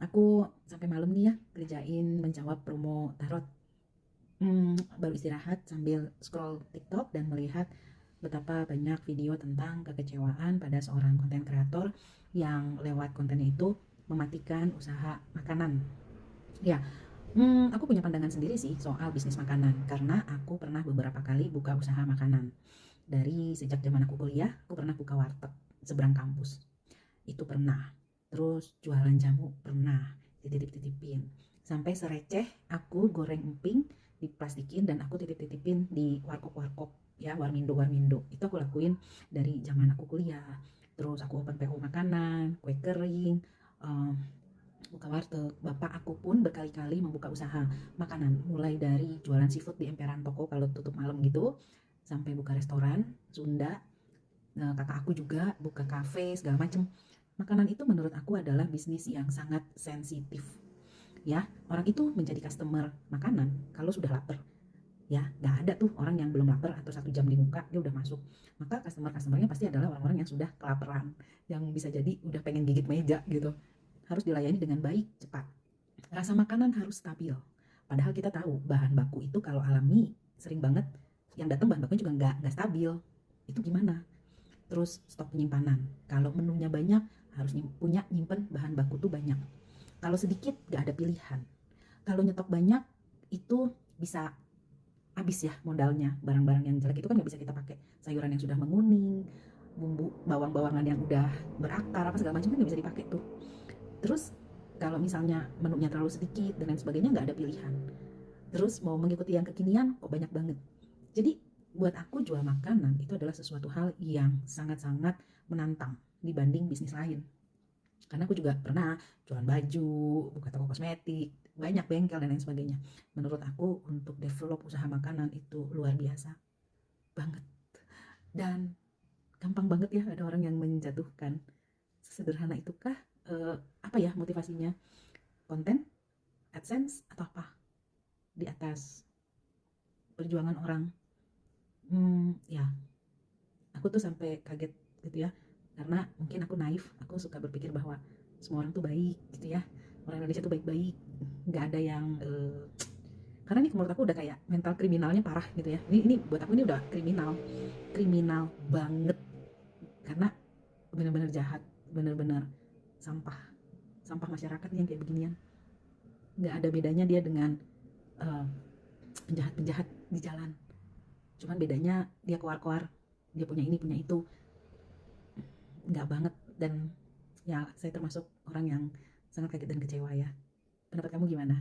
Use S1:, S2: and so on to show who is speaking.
S1: Aku sampai malam nih ya kerjain menjawab promo tarot. Baru istirahat sambil scroll TikTok dan melihat betapa banyak video tentang kekecewaan pada seorang konten kreator yang lewat kontennya itu mematikan usaha makanan. Ya, aku punya pandangan sendiri sih soal bisnis makanan karena aku pernah beberapa kali buka usaha makanan. Dari sejak zaman aku kuliah, aku pernah buka warteg seberang kampus. Itu pernah. Terus jualan jamu pernah, dititip-titipin. Sampai sereceh aku goreng emping, diplastikin dan aku titip-titipin di warkop-warkop ya, warmindo-warmindo. Itu aku lakuin dari zaman aku kuliah. Terus aku open PO makanan, kue kering, em, buka warteg. Bapak aku pun berkali-kali membuka usaha makanan, mulai dari jualan seafood di emperan toko kalau tutup malam gitu, sampai buka restoran Sunda. Nah, kakak aku juga buka kafe segala macem. Makanan itu menurut aku adalah bisnis yang sangat sensitif. Ya, orang itu menjadi customer makanan kalau sudah lapar. Ya, nggak ada tuh orang yang belum lapar atau 1 jam di muka dia udah masuk. Maka customernya pasti adalah orang-orang yang sudah kelaparan, yang bisa jadi udah pengen gigit meja gitu. Harus dilayani dengan baik, cepat. Rasa makanan harus stabil. Padahal kita tahu bahan baku itu kalau alami sering banget yang datang bahan bakunya juga nggak stabil. Itu gimana? Terus stok penyimpanan. Kalau menunya banyak, harus punya nyimpen bahan baku tuh banyak. Kalau sedikit, gak ada pilihan. Kalau nyetok banyak, itu bisa habis ya modalnya. Barang-barang yang jelek itu kan gak bisa kita pakai. Sayuran yang sudah menguning, bumbu bawang-bawangan yang udah berakar, apa segala macam kan gak bisa dipakai tuh. Terus kalau misalnya menunya terlalu sedikit dan lain sebagainya, gak ada pilihan. Terus mau mengikuti yang kekinian, kok banyak banget. Jadi buat aku jual makanan itu adalah sesuatu hal yang sangat-sangat menantang dibanding bisnis lain. Karena aku juga pernah jualan baju, buka toko kosmetik, banyak bengkel dan lain sebagainya. Menurut aku untuk develop usaha makanan itu luar biasa banget. Dan gampang banget ya ada orang yang menjatuhkan. Sesederhana itukah apa ya motivasinya? Konten, AdSense atau apa? Di atas perjuangan orang. Ya, aku tuh sampai kaget gitu ya, karena mungkin aku naif, aku suka berpikir bahwa semua orang tuh baik gitu ya, orang Indonesia tuh baik-baik, nggak ada yang karena ini menurut aku udah kayak mental kriminalnya parah gitu ya, ini buat aku ini udah kriminal, kriminal banget, karena benar-benar jahat, benar-benar sampah, sampah masyarakat yang kayak beginian. Nggak ada bedanya dia dengan eh, penjahat-penjahat di jalan, cuman bedanya dia keluar-keluar, dia punya ini punya itu. Nggak banget. Dan ya saya termasuk orang yang sangat kaget dan kecewa ya. Pendapat kamu gimana?